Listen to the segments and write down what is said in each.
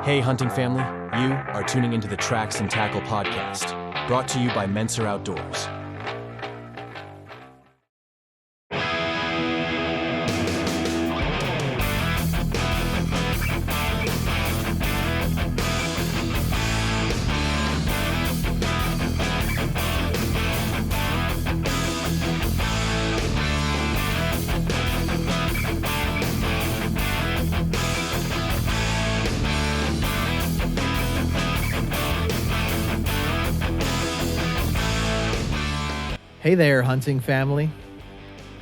Hey, hunting family, you are tuning into the Tracks and Tackle podcast, brought to you by Menser Outdoors. Hey there, hunting family.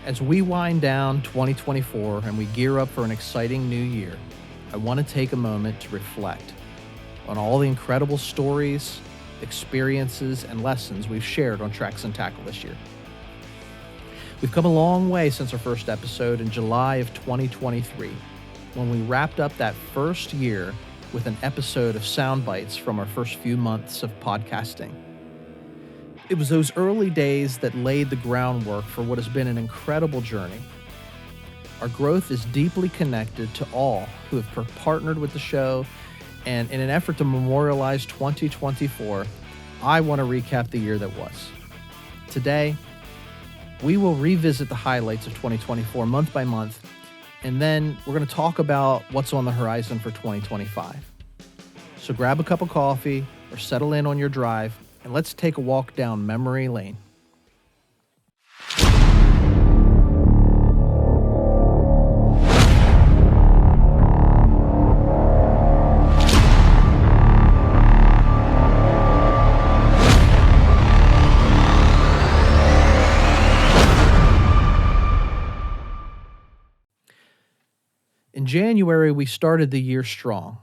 As we wind down 2024 and we gear up for an exciting new year, I want to take a moment to reflect on all the incredible stories, experiences, and lessons we've shared on Tracks and Tackle this year. We've come a long way since our first episode in July of 2023, when we wrapped up that first year with an episode of sound bites from our first few months of podcasting. It was those early days that laid the groundwork for what has been an incredible journey. Our growth is deeply connected to all who have partnered with the show, and in an effort to memorialize 2024, I want to recap the year that was. Today, we will revisit the highlights of 2024 month by month, and then we're going to talk about what's on the horizon for 2025. So grab a cup of coffee or settle in on your drive, and let's take a walk down memory lane. In January, we started the year strong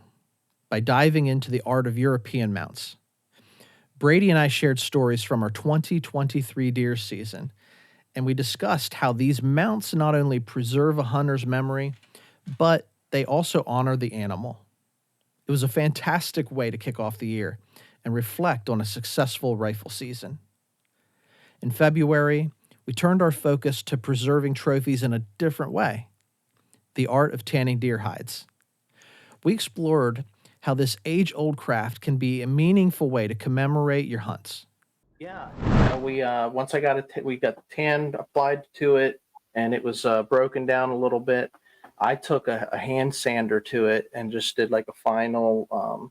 by diving into the art of European mounts. Brady and I shared stories from our 2023 deer season, and we discussed how these mounts not only preserve a hunter's memory, but they also honor the animal. It was a fantastic way to kick off the year and reflect on a successful rifle season. In February, we turned our focus to preserving trophies in a different way, the art of tanning deer hides. We explored how this age-old craft can be a meaningful way to commemorate your hunts. Yeah, we once I got it, we got tan applied to it, and it was broken down a little bit. I took a hand sander to it and just did like a final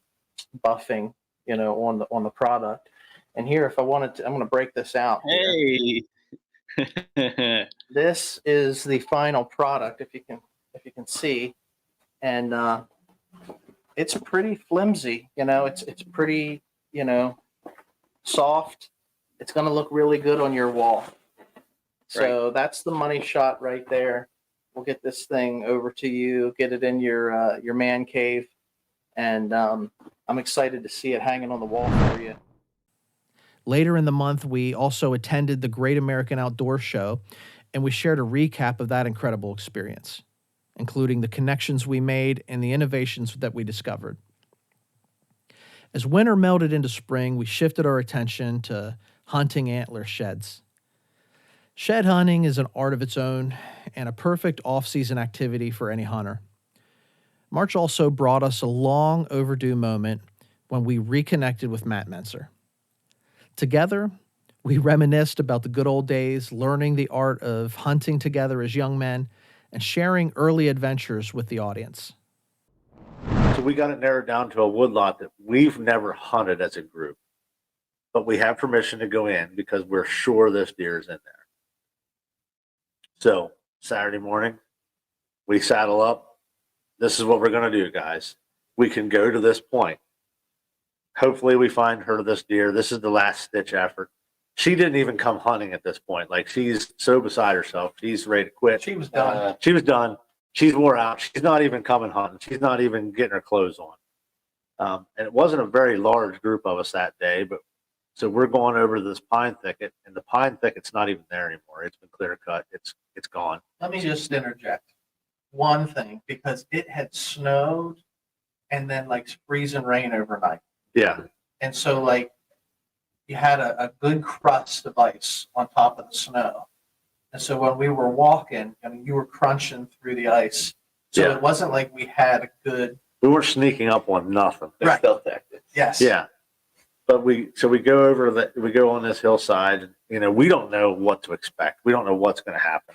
buffing, on the product. And here, if I wanted to, I'm going to break this out. Hey, This is the final product, if you can see, and it's pretty flimsy, it's pretty, soft. It's going to look really good on your wall. So That's the money shot right there. We'll get this thing over to you, get it in your man cave, and I'm excited to see it hanging on the wall for you. Later in the month, we also attended the Great American Outdoor Show, and we shared a recap of that incredible experience, including the connections we made and the innovations that we discovered. As winter melted into spring, we shifted our attention to hunting antler sheds. Shed hunting is an art of its own and a perfect off-season activity for any hunter. March also brought us a long overdue moment when we reconnected with Matt Menser. Together, we reminisced about the good old days, learning the art of hunting together as young men, and sharing early adventures with the audience. so we got it narrowed down to a woodlot that we've never hunted as a group, but we have permission to go in because we're sure this deer is in there. So Saturday morning, we saddle up. This is what we're going to do, guys. We can go to this point. Hopefully we find her this deer. This is the last ditch effort. She didn't even come hunting at this point. Like, she's so beside herself. She's ready to quit. She was done. She was done. She's wore out. She's not even coming hunting. She's not even getting her clothes on. And it wasn't a very large group of us that day, but so we're going over to this pine thicket, and the pine thicket's not even there anymore. It's been clear cut. It's gone. Let me just interject one thing, because it had snowed and then like freezing rain overnight. Yeah. And so like you had a good crust of ice on top of the snow. And so when we were walking, I mean, you were crunching through the ice. So Yeah. it wasn't like we had a good We weren't sneaking up on nothing. Right. Stealth tactics. Yes. Yeah. But we go on this hillside, you know, we don't know what to expect. We don't know what's going to happen.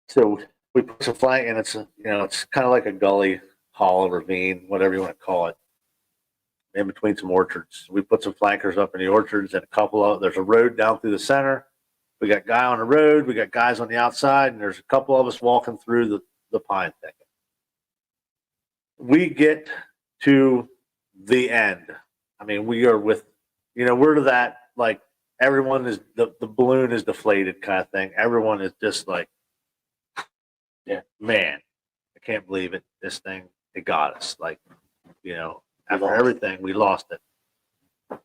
So we put some flank, and it's kind of like a gully, hollow, ravine, whatever you want to call it, in between some orchards. We put some flankers up in the orchards, and there's a road down through the center. We got guy on the road, we got guys on the outside, and there's a couple of us walking through the pine thicket. We get to the end. I mean, we are we're to that, like, everyone is, the balloon is deflated kind of thing. Everyone is just like, yeah, man, I can't believe it. This thing, it got us. Like, after everything, we lost it.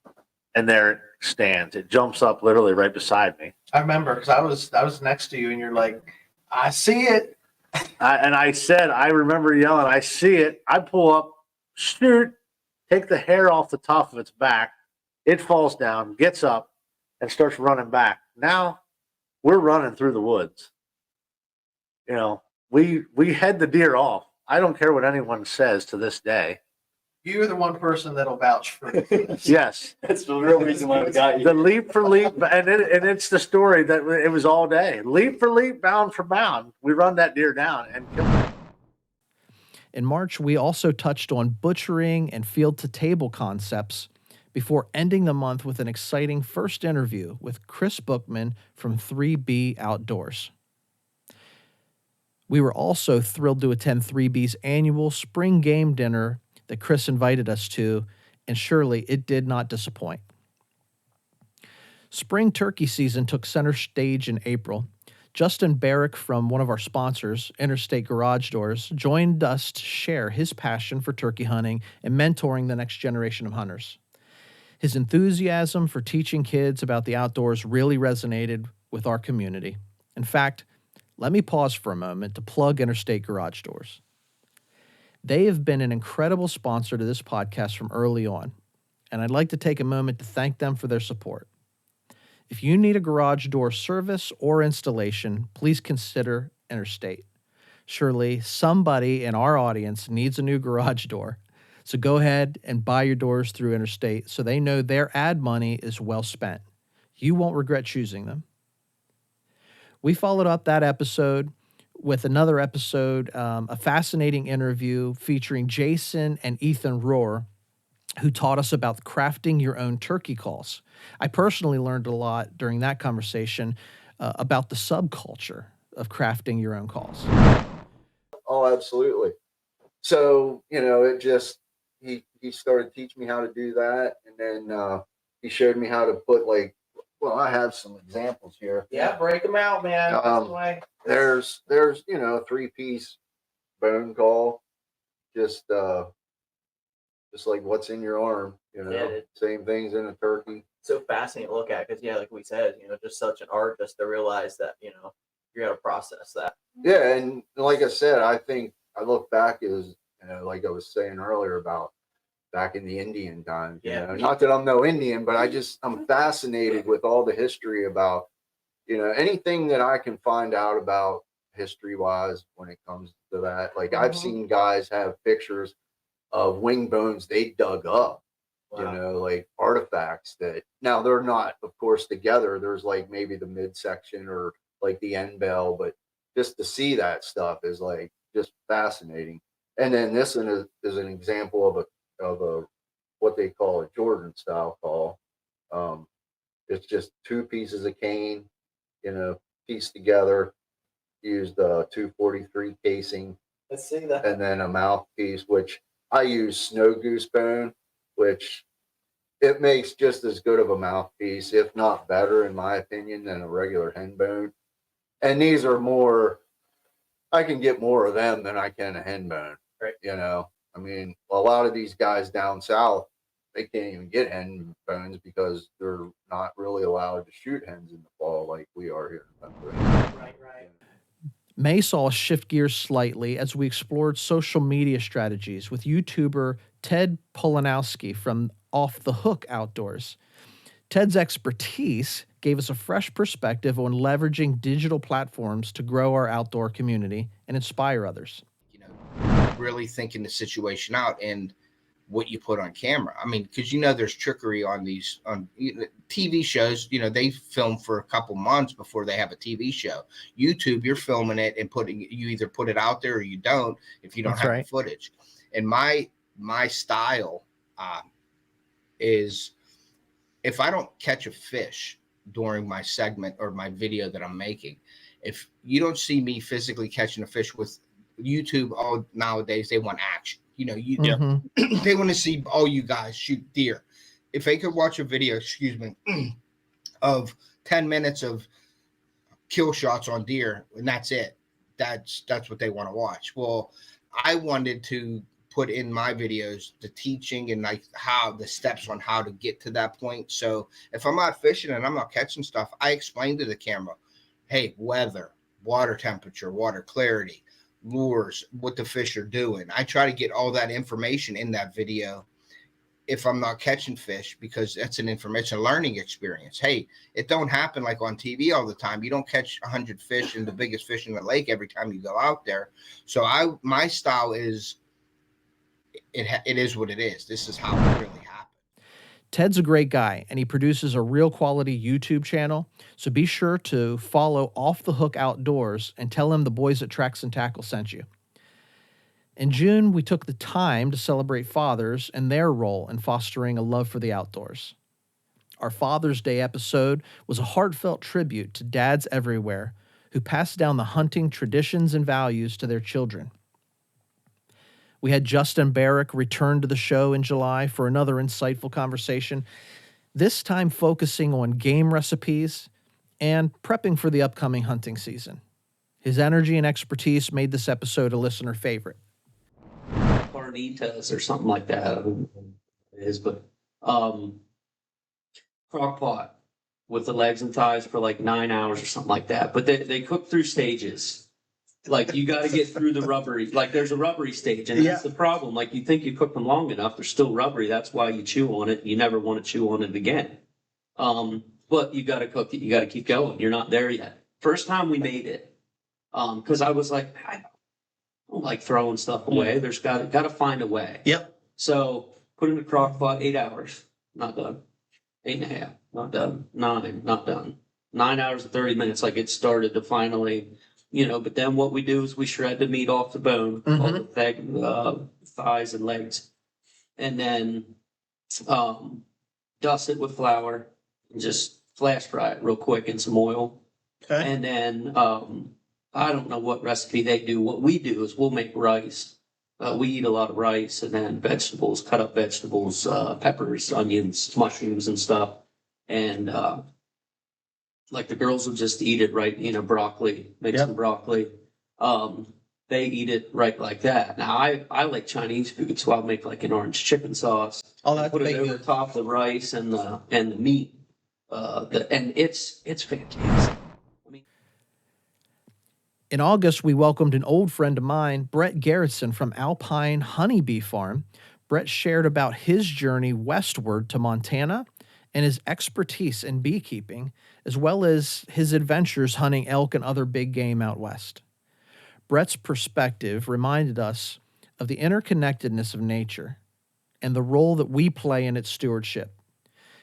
And there it stands. It jumps up literally right beside me. I remember because I was next to you, and you're like, I see it. I remember yelling, I see it. I pull up, shoot, take the hair off the top of its back. It falls down, gets up, and starts running back. Now we're running through the woods. We head the deer off. I don't care what anyone says to this day. You're the one person that'll vouch for this. Yes. That's the real reason why we got you. The leap for leap, and it's the story that it was all day. Leap for leap, bound for bound. We run that deer down and kill it. In March, we also touched on butchering and field-to-table concepts before ending the month with an exciting first interview with Chris Bookman from 3B Outdoors. We were also thrilled to attend 3B's annual spring game dinner that Chris invited us to, and surely it did not disappoint. Spring turkey season took center stage in April. Justin Barrick from one of our sponsors, Interstate Garage Doors, joined us to share his passion for turkey hunting and mentoring the next generation of hunters. His enthusiasm for teaching kids about the outdoors really resonated with our community. In fact, let me pause for a moment to plug Interstate Garage Doors. They have been an incredible sponsor to this podcast from early on, and I'd like to take a moment to thank them for their support. If you need a garage door service or installation, please consider Interstate. Surely somebody in our audience needs a new garage door, so go ahead and buy your doors through Interstate so they know their ad money is well spent. You won't regret choosing them. We followed up that episode with another episode, a fascinating interview featuring Jason and Ethan Rohr, who taught us about crafting your own turkey calls. I personally learned a lot during that conversation about the subculture of crafting your own calls. Oh, absolutely. So, it just, he started teaching me how to do that. And then he showed me how to put I have some examples here. Yeah, break them out, man. There's 3-piece bone call, just like what's in your arm, same things in a turkey. So fascinating to look at because, like we said, just such an art just to realize that, you got to process that. Yeah. And like I said, I think I look back as, like I was saying earlier about back in the Indian times, not that I'm no Indian, but I'm fascinated with all the history about, anything that I can find out about history wise when it comes to that. Like I've seen guys have pictures of wing bones they dug up, like artifacts that now they're not, of course, together. There's like maybe the midsection or like the end bell, but just to see that stuff is like just fascinating. And then this is an example of a what they call a Jordan style call. It's just 2 pieces of cane, pieced together, used 243 casing. Let's see that. And then a mouthpiece, which I use snow goose bone, which it makes just as good of a mouthpiece, if not better, in my opinion, than a regular hen bone. And these are more, I can get more of them than I can a hen bone. Right. I mean, a lot of these guys down south, they can't even get hen bones because they're not really allowed to shoot hens in the fall like we are here in Pennsylvania. Right. May saw us shift gears slightly as we explored social media strategies with YouTuber Ted Polanowski from Off the Hook Outdoors. Ted's expertise gave us a fresh perspective on leveraging digital platforms to grow our outdoor community and inspire others. really thinking the situation out and what you put on camera. I mean, because there's trickery on these TV shows. They film for a couple months before they have a TV show. YouTube, you're filming it and you either put it out there or you don't if you don't have the footage. And my style is, if I don't catch a fish during my segment or my video that I'm making, if you don't see me physically catching a fish with YouTube, nowadays they want action. They want to see all you guys shoot deer. If they could watch a video, of 10 minutes of kill shots on deer, and that's it, that's what they want to watch. Well, I wanted to put in my videos the teaching and like how the steps on how to get to that point. So if I'm out fishing and I'm not catching stuff, I explain to the camera, hey, weather, water temperature, water clarity, lures, what the fish are doing. I try to get all that information in that video if I'm not catching fish, because that's an information learning experience. Hey, it don't happen like on TV all the time. You don't catch 100 fish and the biggest fish in the lake every time you go out there. So my style is, it is what it is. This is how it really happened. Ted's a great guy, and he produces a real quality YouTube channel, so be sure to follow Off the Hook Outdoors and tell him the boys at Tracks and Tackle sent you. In June, we took the time to celebrate fathers and their role in fostering a love for the outdoors. Our Father's Day episode was a heartfelt tribute to dads everywhere who pass down the hunting traditions and values to their children. We had Justin Barrick return to the show in July for another insightful conversation, this time focusing on game recipes and prepping for the upcoming hunting season. His energy and expertise made this episode a listener favorite. Carnitas or something like that. I don't know what it is, but crock pot with the legs and thighs for like 9 hours or something like that. But they cook through stages. Like, you got to get through the rubbery, like there's a rubbery stage, and that's the problem. Like, you think you cook them long enough, they're still rubbery. That's why you chew on it. You never want to chew on it again. But you got to cook it. You got to keep going. You're not there yet. First time we made it, because I was like, I don't like throwing stuff away. There's got to find a way. Yep. So put in the crock pot, 8 hours, not done. 8.5, not done. 9, not done. 9 hours and 30 minutes. Like, it started to finally, but then what we do is we shred the meat off the bone, all the thighs and legs, and then dust it with flour and just flash fry it real quick in some oil. Okay. And then I don't know what recipe they do. What we do is we'll make rice. We eat a lot of rice, and then vegetables, cut up vegetables, peppers, onions, mushrooms, and stuff. And like, the girls will just eat it right, broccoli, make some broccoli. They eat it right like that. Now, I like Chinese food, so I'll make like an orange chicken sauce. Oh, that's put it over top of the rice and the meat. And it's fantastic. In August, we welcomed an old friend of mine, Brett Garretson from Alpine Honeybee Farm. Brett shared about his journey westward to Montana and his expertise in beekeeping, as well as his adventures hunting elk and other big game out west. Brett's perspective reminded us of the interconnectedness of nature and the role that we play in its stewardship.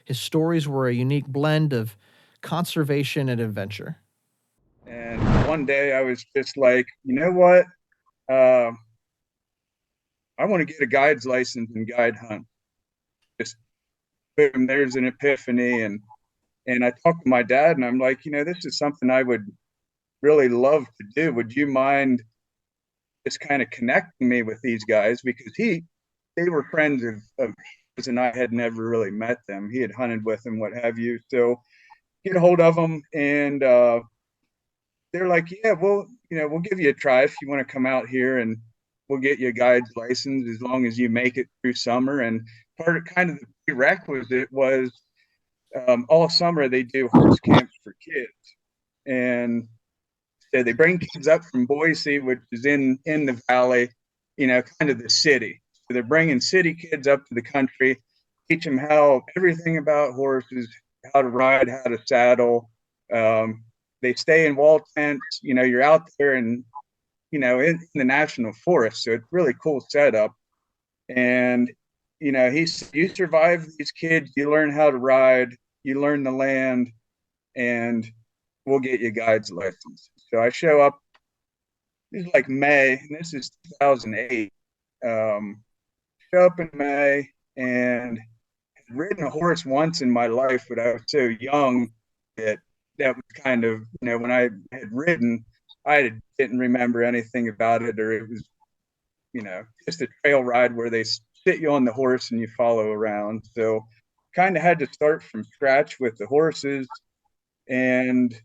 His stories were a unique blend of conservation and adventure. And one day I was just like, you know what? I want to get a guide's license and guide hunt. Just boom, there's an epiphany. And I talked to my dad, and I'm like, this is something I would really love to do. Would you mind just kind of connecting me with these guys? Because they were friends of his, and I had never really met them. He had hunted with them, what have you. So get a hold of them, and they're like, yeah, we'll give you a try if you want to come out here, and we'll get you a guide's license as long as you make it through summer. And part of kind of the prerequisite was all summer they do horse camps for kids. And so they bring kids up from Boise, which is in the valley, kind of the city. So they're bringing city kids up to the country, teach them everything about horses, how to ride, how to saddle. They stay in wall tents. You're out there, and in the national forest. So it's really cool setup. And, he said, you survive these kids, you learn how to ride, you learn the land, and we'll get you guide's license. So I show up, this is like May, and this is 2008. Show up in May and had ridden a horse once in my life, but I was so young that was kind of, when I had ridden, I didn't remember anything about it, or it was, just a trail ride where they sit you on the horse and you follow around. So kind of had to start from scratch with the horses, and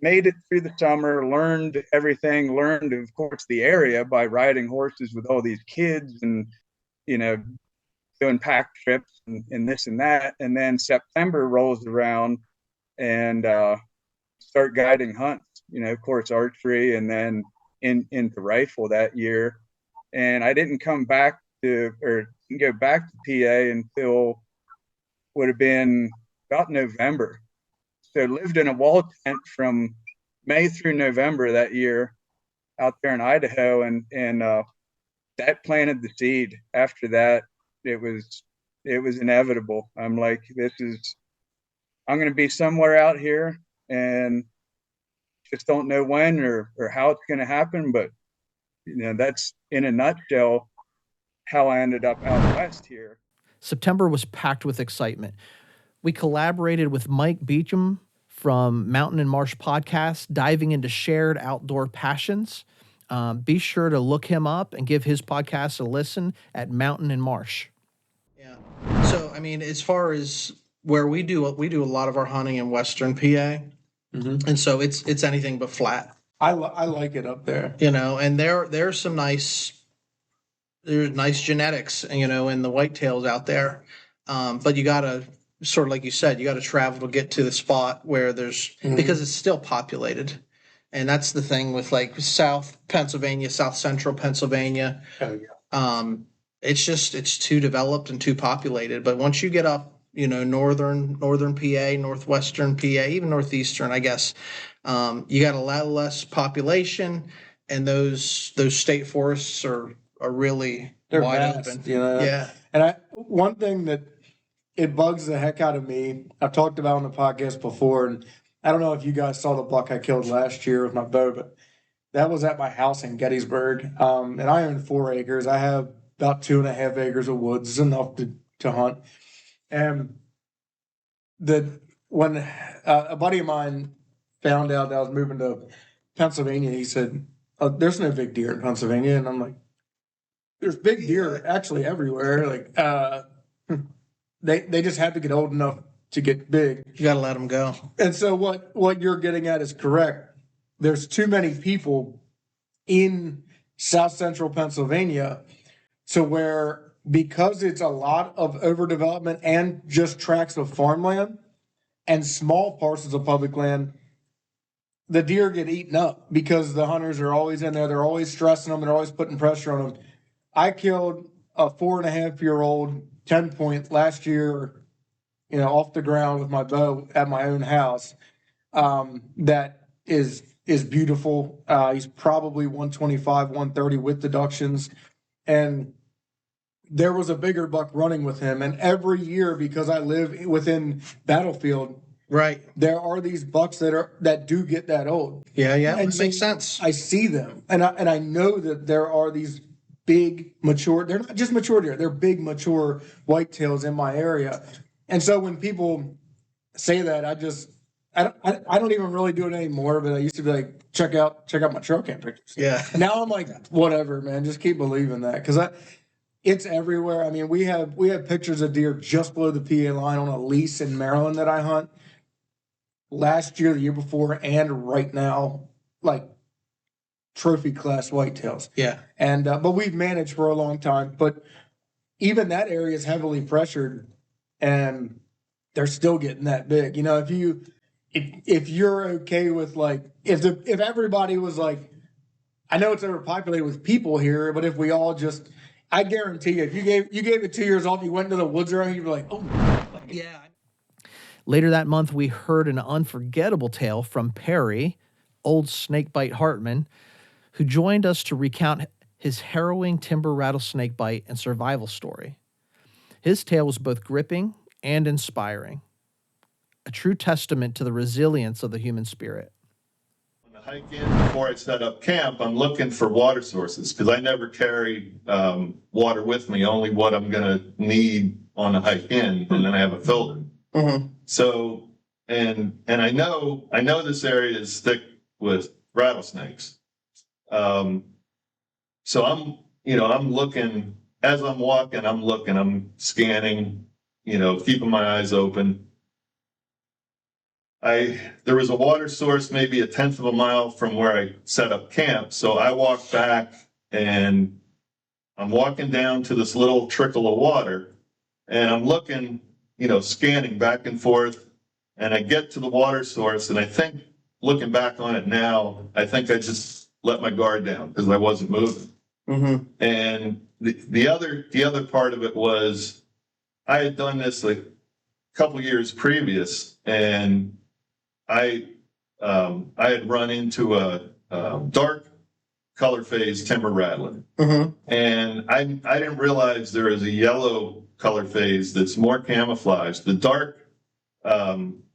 made it through the summer, learned everything, learned, of course, the area by riding horses with all these kids and, doing pack trips and this and that. And then September rolls around and start guiding hunts, of course, archery, and then into rifle that year. And I didn't go back to PA until would have been about November. So lived in a wall tent from May through November that year out there in Idaho, and that planted the seed. After that, it was inevitable. I'm like, I'm going to be somewhere out here, and just don't know when or how it's going to happen. But that's in a nutshell how I ended up out west here. September was packed with excitement. We collaborated with Mike Beecham from Mountain and Marsh Podcast, diving into shared outdoor passions. Be sure to look him up and give his podcast a listen at Mountain and Marsh. Yeah. So, as far as where we do a lot of our hunting in Western PA, and so it's anything but flat. I like it up there. And there's some nice genetics, in the whitetails out there. But you gotta, sort of like you said, you gotta travel to get to the spot where there's, because it's still populated. And that's the thing with like South Pennsylvania, South Central Pennsylvania. Oh, yeah. It's too developed and too populated. But once you get up, northern PA, northwestern PA, even northeastern, I guess, you got a lot less population, and those state forests are really wide vast, open. Yeah. And one thing that it bugs the heck out of me, I've talked about on the podcast before, and I don't know if you guys saw the buck I killed last year with my bow, but that was at my house in Gettysburg. And I own 4 acres. I have about 2.5 acres of woods. It's enough to hunt. And when a buddy of mine found out that I was moving to Pennsylvania, he said, there's no big deer in Pennsylvania. And I'm like, there's big deer actually everywhere. Like, they just have to get old enough to get big. You got to let them go. And so what you're getting at is correct. There's too many people in South Central Pennsylvania to where, because it's a lot of overdevelopment and just tracts of farmland and small parcels of public land, the deer get eaten up because the hunters are always in there. They're always stressing them. They're always putting pressure on them. I killed a 4.5-year-old 10-point last year, off the ground with my bow at my own house. That is beautiful. He's probably 125, 130 with deductions. And there was a bigger buck running with him. And every year, because I live within Battlefield, right, there are these bucks that do get that old. Yeah, and it makes sense. I see them, and I know that there are these big mature. They're not just mature deer; they're big mature whitetails in my area. And so when people say that, I don't even really do it anymore. But I used to be like, check out my trail cam pictures. Yeah. Now I'm like, whatever, man. Just keep believing that, because it's everywhere. We have pictures of deer just below the PA line on a lease in Maryland that I hunt. Last year, the year before, and right now, like trophy class whitetails. Yeah. And but we've managed for a long time. But even that area is heavily pressured, and they're still getting that big. If you're okay with, like, if everybody was like, I know it's overpopulated with people here, but if we all just, I guarantee you, if you gave it 2 years off, you went into the woods around, you'd be like, oh, Yeah. Later that month, we heard an unforgettable tale from Perry, old Snakebite Hartman, who joined us to recount his harrowing timber rattlesnake bite and survival story. His tale was both gripping and inspiring, a true testament to the resilience of the human spirit. On the hike in, before I set up camp, I'm looking for water sources because I never carry water with me, only what I'm going to need on the hike in, and then I have a filter. So, and I know this area is thick with rattlesnakes. So I'm looking, as I'm walking, I'm scanning, keeping my eyes open. There was a water source maybe 1/10 of a mile from where I set up camp. So I walked back and I'm walking down to this little trickle of water and I'm looking, scanning back and forth, and I get to the water source, and I think, looking back on it now, I think I just let my guard down because I wasn't moving. And the other part of it was I had done this like a couple years previous, and I had run into a dark color phase timber rattler, and I didn't realize there is a yellow color phase that's more camouflaged. The dark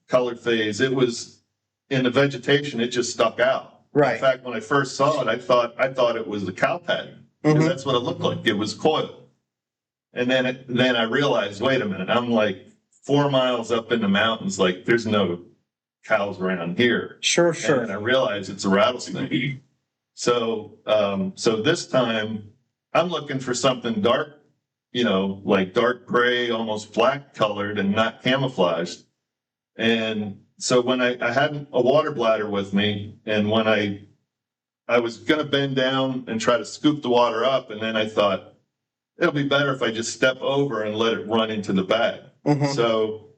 color phase, it was in the vegetation, it just stuck out. Right. In fact, when I first saw it, I thought it was the cow pattern because that's what it looked like. It was coiled, and then I realized, wait a minute, I'm like 4 miles up in the mountains, like there's no cows around here. Sure. And I realized it's a rattlesnake. So this time I'm looking for something dark, like dark gray, almost black colored and not camouflaged. And so when I had a water bladder with me, and when I was going to bend down and try to scoop the water up, and then I thought it'll be better if I just step over and let it run into the bag. So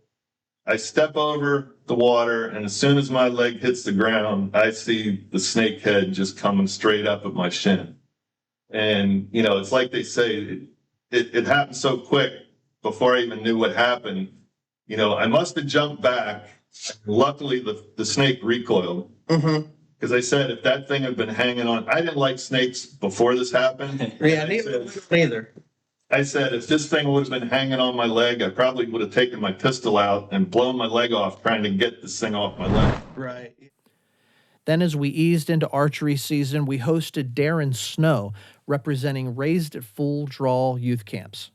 I step over the water, and as soon as my leg hits the ground, I see the snake head just coming straight up at my shin. And, it's like they say, it happened so quick before I even knew what happened. I must have jumped back. Luckily, the snake recoiled. Because I said, if that thing had been hanging on, I didn't like snakes before this happened. Neither. I said, if this thing would have been hanging on my leg, I probably would have taken my pistol out and blown my leg off trying to get this thing off my leg. Right. Then as we eased into archery season, we hosted Darren Snow, representing Raised at Full Draw youth camps.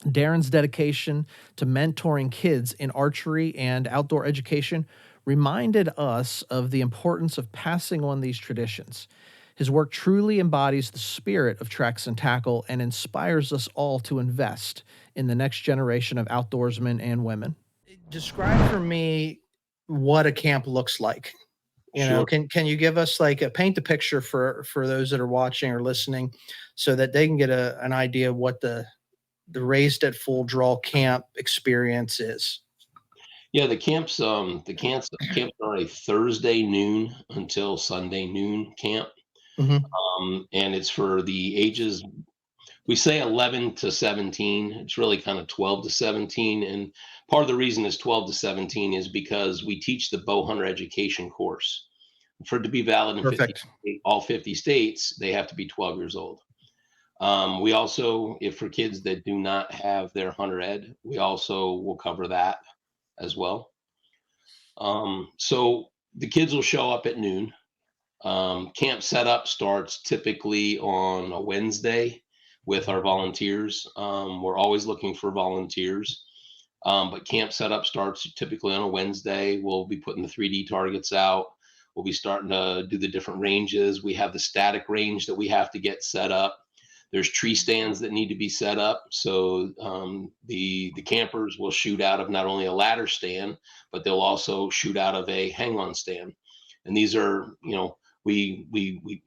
Darren's dedication to mentoring kids in archery and outdoor education reminded us of the importance of passing on these traditions. His work truly embodies the spirit of Tracks and Tackle and inspires us all to invest in the next generation of outdoorsmen and women. Describe for me what a camp looks like. Can you give us paint the picture for those that are watching or listening so that they can get an idea of what the Raised at Full Draw camp experience is? Yeah, the camps are a Thursday noon until Sunday noon camp. And it's for the ages, we say 11 to 17. It's really kind of 12 to 17. And part of the reason it's 12 to 17 is because we teach the bow hunter education course. For it to be valid in all 50 states, they have to be 12 years old. We also, if for kids that do not have their hunter ed, we also will cover that as well. So the kids will show up at noon. Camp setup starts typically on a Wednesday with our volunteers. We're always looking for volunteers. But camp setup starts typically on a Wednesday. We'll be putting the 3D targets out. We'll be starting to do the different ranges. We have the static range that we have to get set up. There's tree stands that need to be set up. So the campers will shoot out of not only a ladder stand, but they'll also shoot out of a hang-on stand. And these are, we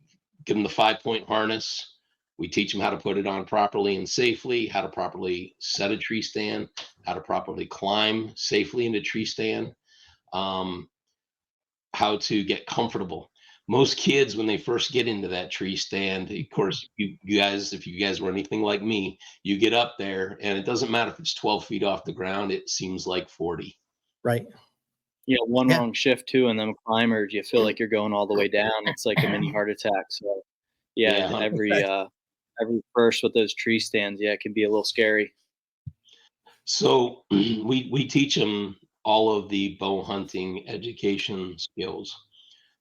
give them the 5-point harness. We teach them how to put it on properly and safely, how to properly set a tree stand, how to properly climb safely into tree stand, how to get comfortable. Most kids, when they first get into that tree stand, of course, you guys, if you guys were anything like me, you get up there and it doesn't matter if it's 12 feet off the ground, it seems like 40. Right. Wrong shift too, and then climbers, you feel like you're going all the way down. It's like a mini heart attack. So Yeah, Yeah, every first with those tree stands, yeah, it can be a little scary. so we teach them all of the bow hunting education skills.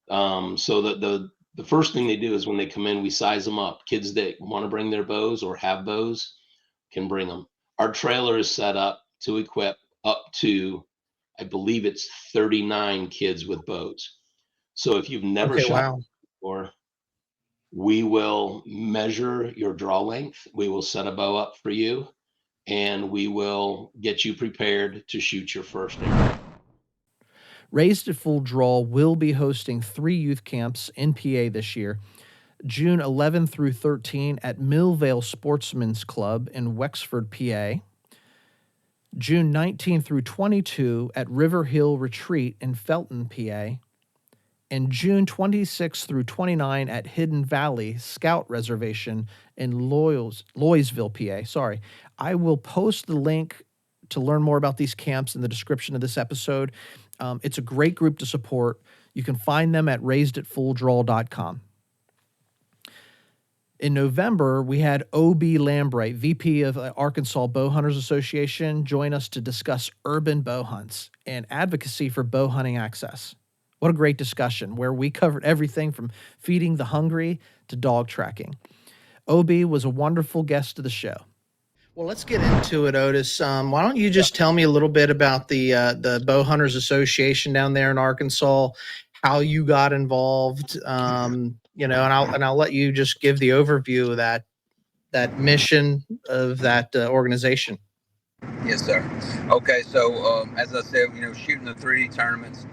So the first thing they do is when they come in, we size them up. Kids that want to bring their bows or have bows can bring them. Our trailer is set up to equip up to, I believe it's 39 kids with bows. So if you've never Okay, shot wow. before, we will measure your draw length. We will set a bow up for you, and we will get you prepared to shoot your first arrow. Raised at Full Draw will be hosting 3 youth camps in PA this year. June 11 through 13 at Millvale Sportsman's Club in Wexford, PA. June 19 through 22 at River Hill Retreat in Felton, PA. And June 26 through 29 at Hidden Valley Scout Reservation in Loysville, PA. Sorry. I will post the link to learn more about these camps in the description of this episode. It's a great group to support. You can find them at raisedatfulldraw.com. In November, we had O.B. Lambright, VP of Arkansas Bow Hunters Association, join us to discuss urban bow hunts and advocacy for bow hunting access. What a great discussion where we covered everything from feeding the hungry to dog tracking. OB was a wonderful guest to the show. Well, let's get into it, Otis. Why don't you just tell me a little bit about the Bow Hunters Association down there in Arkansas, how you got involved, and I'll let you just give the overview of that mission of that organization. Yes, sir. Okay, so as I said, shooting the 3D tournaments,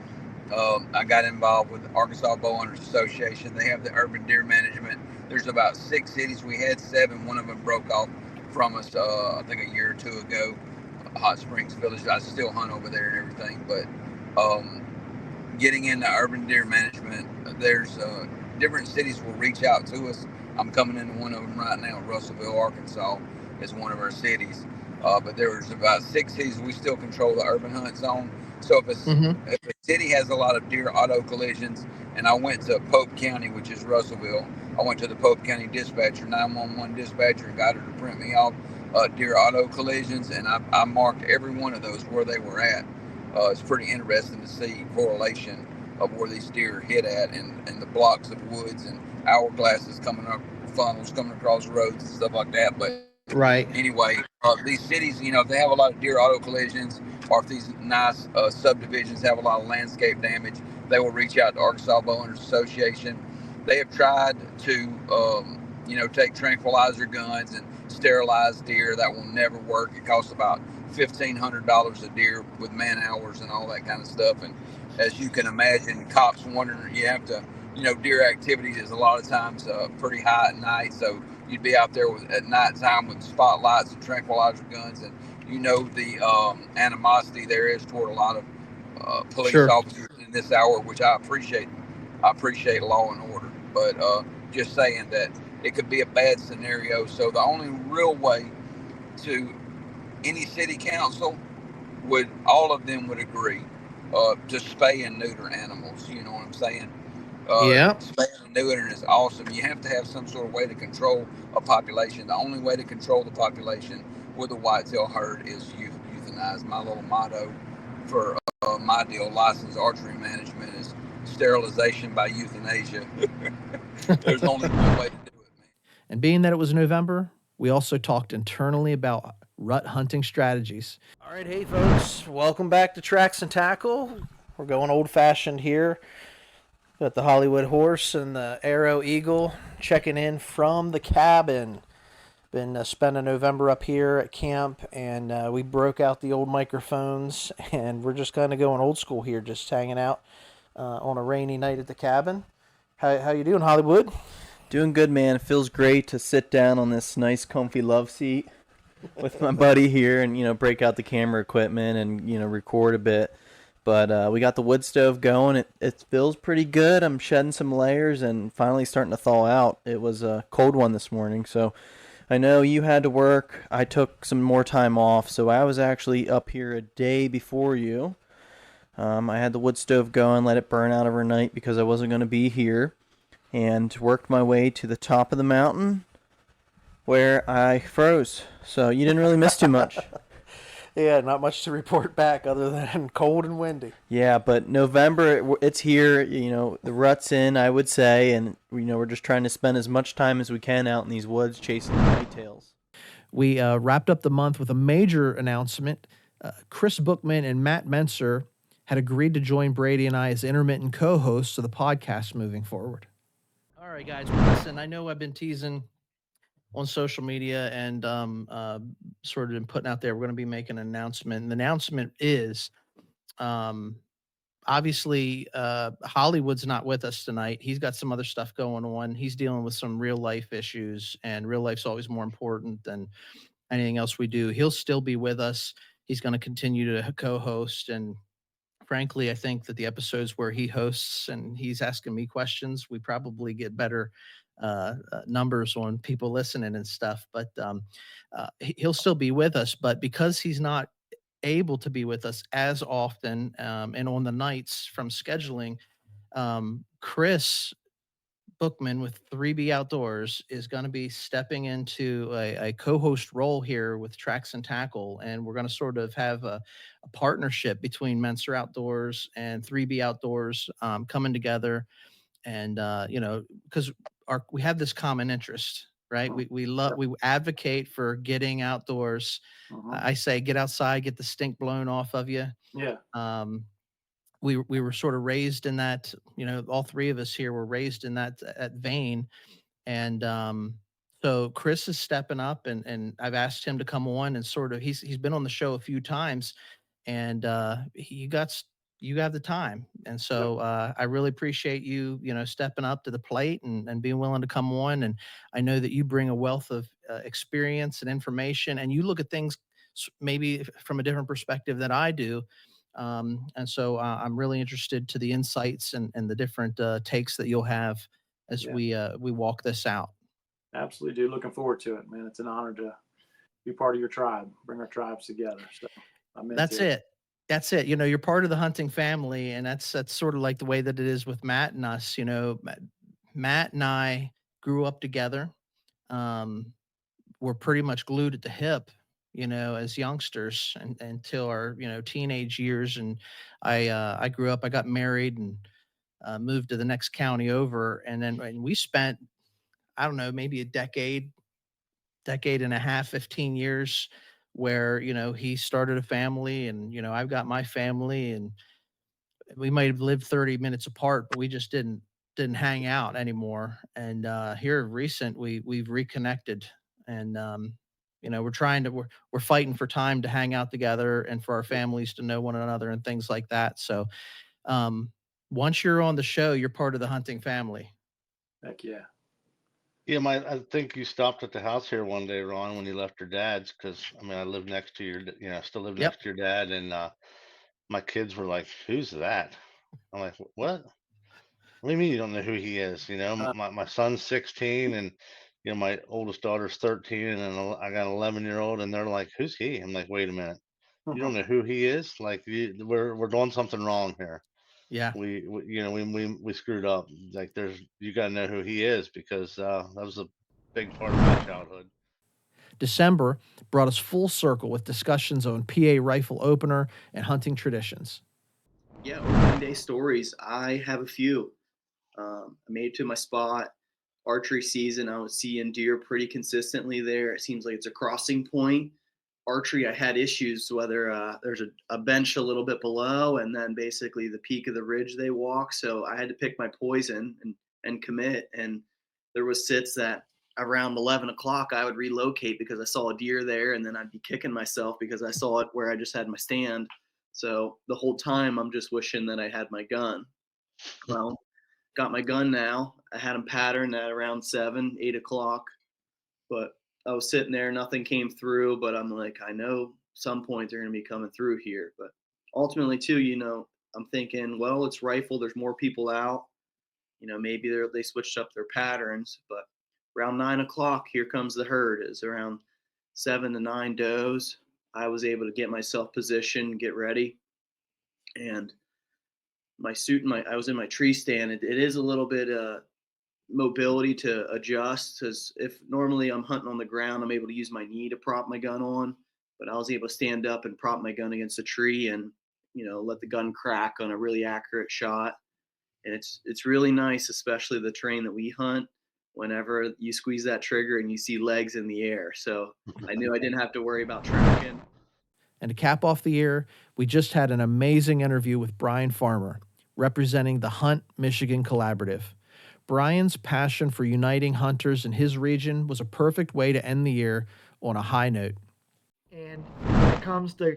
I got involved with the Arkansas Bow Hunters Association. They have the urban deer management. There's about 6 cities. We had 7. One of them broke off from us, I think a year or 2 ago. Hot Springs Village. I still hunt over there and everything, but getting into urban deer management, there's different cities will reach out to us. I'm coming into one of them right now. Russellville, Arkansas is one of our cities. But there's about 6 cities we still control the urban hunt zone. So if a city has a lot of deer auto collisions, and I went to Pope County, which is Russellville, I went to the Pope County dispatcher, 911 dispatcher, and got her to print me off deer auto collisions, and I marked every one of those where they were at. It's pretty interesting to see correlation of where these deer hit at, and the blocks of woods and hourglasses coming up, funnels coming across roads and stuff like that. But right. Anyway, these cities, if they have a lot of deer auto collisions, or if these nice subdivisions have a lot of landscape damage, they will reach out to Arkansas Bow Hunters Association. They have tried to, take tranquilizer guns and sterilize deer. That will never work. It costs about $1,500 a deer with man hours and all that kind of stuff. And as you can imagine, cops wondering, you have to, deer activity is a lot of times pretty high at night. So you'd be out there at nighttime with spotlights and tranquilizer guns, and the animosity there is toward a lot of police officers in this hour, which I appreciate. I appreciate law and order, but just saying that it could be a bad scenario. So the only real way to any city council all of them would agree to spay and neuter animals. You know what I'm saying? Spaying and neutering is awesome. You have to have some sort of way to control a population. The only way to control the population with a whitetail herd is euthanize. My little motto for my deal, licensed archery management, is sterilization by euthanasia. There's only one way to do it, man. And being that it was November, we also talked internally about rut hunting strategies. All right, hey folks, welcome back to Tracks and Tackle. We're going old-fashioned here. Got the Hollywood Horse and the Arrow Eagle checking in from the cabin. Been spending November up here at camp, and we broke out the old microphones, and we're just kind of going old school here, just hanging out on a rainy night at the cabin. How you doing, Hollywood? Doing good, man. It feels great to sit down on this nice, comfy love seat with my buddy here and, break out the camera equipment and, record a bit. But we got the wood stove going. It feels pretty good. I'm shedding some layers and finally starting to thaw out. It was a cold one this morning, so I know you had to work. I took some more time off, so I was actually up here a day before you. I had the wood stove going, let it burn out overnight because I wasn't going to be here. and worked my way to the top of the mountain where I froze. So you didn't really miss too much. Yeah, not much to report back other than cold and windy. Yeah, but November, it's here. You know, the rut's in, I would say, and we're just trying to spend as much time as we can out in these woods chasing the whitetails. We wrapped up the month with a major announcement. Chris Bookman and Matt Menser had agreed to join Brady and I as intermittent co-hosts of the podcast moving forward. All right, guys, well, listen, I know I've been teasing on social media and sort of been putting out there, we're going to be making an announcement. And the announcement is, obviously, Hollywood's not with us tonight. He's got some other stuff going on. He's dealing with some real life issues, and real life's always more important than anything else we do. He'll still be with us. He's going to continue to co-host. And frankly, I think that the episodes where he hosts and he's asking me questions, we probably get better numbers on people listening and stuff. But he'll still be with us. But because he's not able to be with us as often and on the nights from scheduling, Chris Bookman with 3B Outdoors is going to be stepping into a co-host role here with Tracks and Tackle, and we're going to sort of have a partnership between Menser Outdoors and 3B Outdoors coming together, and because we have this common interest, right? We advocate for getting outdoors. I say get outside, get the stink blown off of you. Yeah. We were sort of raised in that, all three of us here were raised in that vein. And so Chris is stepping up, and I've asked him to come on, and sort of he's been on the show a few times, and you have the time. And so I really appreciate you, stepping up to the plate and being willing to come on. And I know that you bring a wealth of experience and information, and you look at things maybe from a different perspective than I do. And so I'm really interested to the insights and the different takes that you'll have as we walk this out. Absolutely, dude. Looking forward to it, man. It's an honor to be part of your tribe, bring our tribes together. So That's it. That's it. You're part of the hunting family, and that's sort of like the way that it is with Matt and us. Matt and I grew up together. We're pretty much glued at the hip, as youngsters and until our, teenage years. And I grew up, I got married and moved to the next county over. And we spent, I don't know, maybe a decade and a half, 15 years where, he started a family and, I've got my family, and we might have lived 30 minutes apart, but we just didn't hang out anymore. And here recent, we've reconnected, and we're fighting for time to hang out together and for our families to know one another and things like that. So once you're on the show, you're part of the hunting family. Heck yeah. Yeah, I think you stopped at the house here one day, Ron, when you left your dad's, because I live next to your, I still live next to your dad, and my kids were like, "Who's that?" I'm like, "What? What do you mean you don't know who he is?" My son's 16, and my oldest daughter's 13, and then I got an 11-year-old, and they're like, "Who's he?" I'm like, "Wait a minute, you don't know who he is? Like, we're doing something wrong here." Yeah. We screwed up. Like, you got to know who he is, because that was a big part of my childhood. December brought us full circle with discussions on PA rifle opener and hunting traditions. Yeah, opening day stories. I have a few. I made it to my spot. Archery season, I was seeing deer pretty consistently there. It seems like it's a crossing point. Archery, I had issues whether there's a bench a little bit below and then basically the peak of the ridge they walk. So I had to pick my poison and commit. And there was sits that around 11 o'clock I would relocate because I saw a deer there, and then I'd be kicking myself because I saw it where I just had my stand. So the whole time I'm just wishing that I had my gun. Well, got my gun now. I had them patterned at around 7, 8 o'clock, but I was sitting there, nothing came through, but I'm like, I know some point they're going to be coming through here. But ultimately too, I'm thinking, well, it's rifle. There's more people out, maybe they switched up their patterns, but around 9 o'clock, here comes the herd. It's around 7 to 9 does. I was able to get myself positioned, get ready, and my suit and I was in my tree stand. It is a little bit mobility to adjust, because if normally I'm hunting on the ground, I'm able to use my knee to prop my gun on, but I was able to stand up and prop my gun against a tree and, let the gun crack on a really accurate shot. And it's really nice, especially the terrain that we hunt, whenever you squeeze that trigger and you see legs in the air. So I knew I didn't have to worry about tracking. And to cap off the year, we just had an amazing interview with Brian Farmer, representing the Hunt Michigan Collaborative. Brian's passion for uniting hunters in his region was a perfect way to end the year on a high note. And when it comes to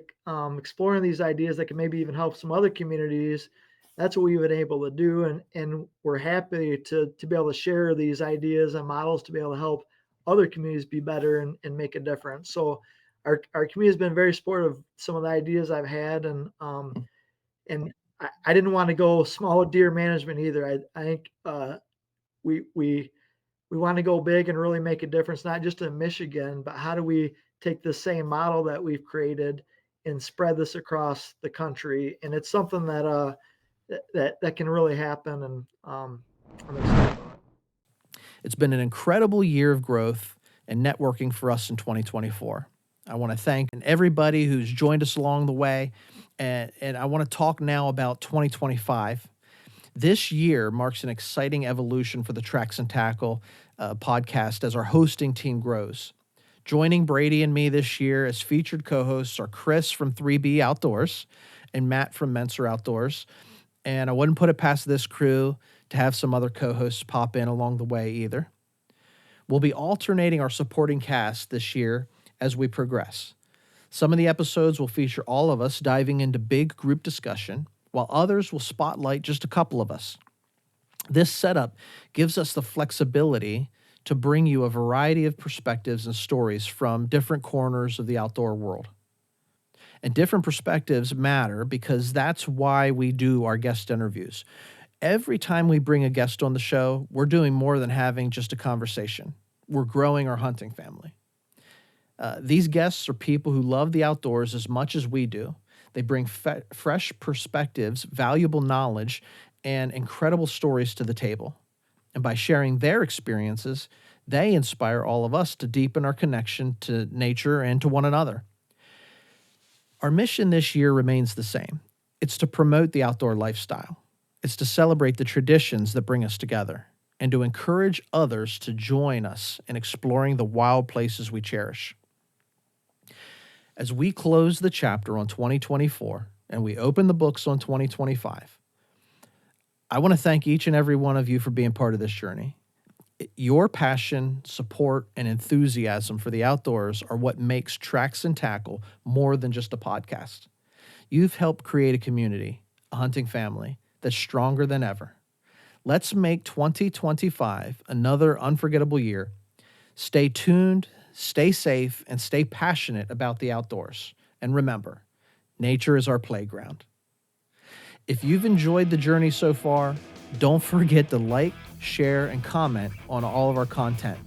exploring these ideas that can maybe even help some other communities, that's what we've been able to do. And we're happy to be able to share these ideas and models to be able to help other communities be better and make a difference. So our community has been very supportive of some of the ideas I've had. And I didn't want to go small deer management either. I think we want to go big and really make a difference, not just in Michigan, but how do we take the same model that we've created and spread this across the country? And it's something that that can really happen. And I'm excited about it. It's been an incredible year of growth and networking for us in 2024. I want to thank everybody who's joined us along the way. And I want to talk now about 2025. This year marks an exciting evolution for the Tracks and Tackle podcast as our hosting team grows. Joining Brady and me this year as featured co-hosts are Chris from 3B Outdoors and Matt from Menser Outdoors. And I wouldn't put it past this crew to have some other co-hosts pop in along the way either. We'll be alternating our supporting cast this year as we progress. Some of the episodes will feature all of us diving into big group discussion, while others will spotlight just a couple of us. This setup gives us the flexibility to bring you a variety of perspectives and stories from different corners of the outdoor world. And different perspectives matter because that's why we do our guest interviews. Every time we bring a guest on the show, we're doing more than having just a conversation. We're growing our hunting family. These guests are people who love the outdoors as much as we do. They bring fresh perspectives, valuable knowledge, and incredible stories to the table. And by sharing their experiences, they inspire all of us to deepen our connection to nature and to one another. Our mission this year remains the same. It's to promote the outdoor lifestyle. It's to celebrate the traditions that bring us together and to encourage others to join us in exploring the wild places we cherish. As we close the chapter on 2024 and we open the books on 2025, I want to thank each and every one of you for being part of this journey. Your passion, support, and enthusiasm for the outdoors are what makes Tracks and Tackle more than just a podcast. You've helped create a community, a hunting family, that's stronger than ever. Let's make 2025 another unforgettable year. Stay tuned, stay safe, and stay passionate about the outdoors. And remember, nature is our playground. If you've enjoyed the journey so far, don't forget to like, share, and comment on all of our content.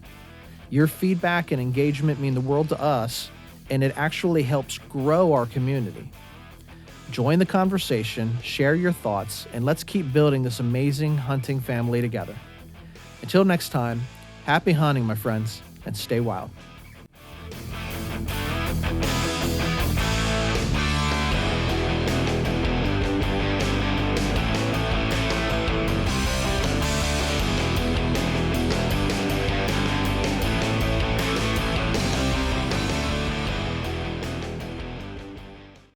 Your feedback and engagement mean the world to us, and it actually helps grow our community. Join the conversation, share your thoughts, and let's keep building this amazing hunting family together. Until next time, happy hunting, my friends, and stay wild.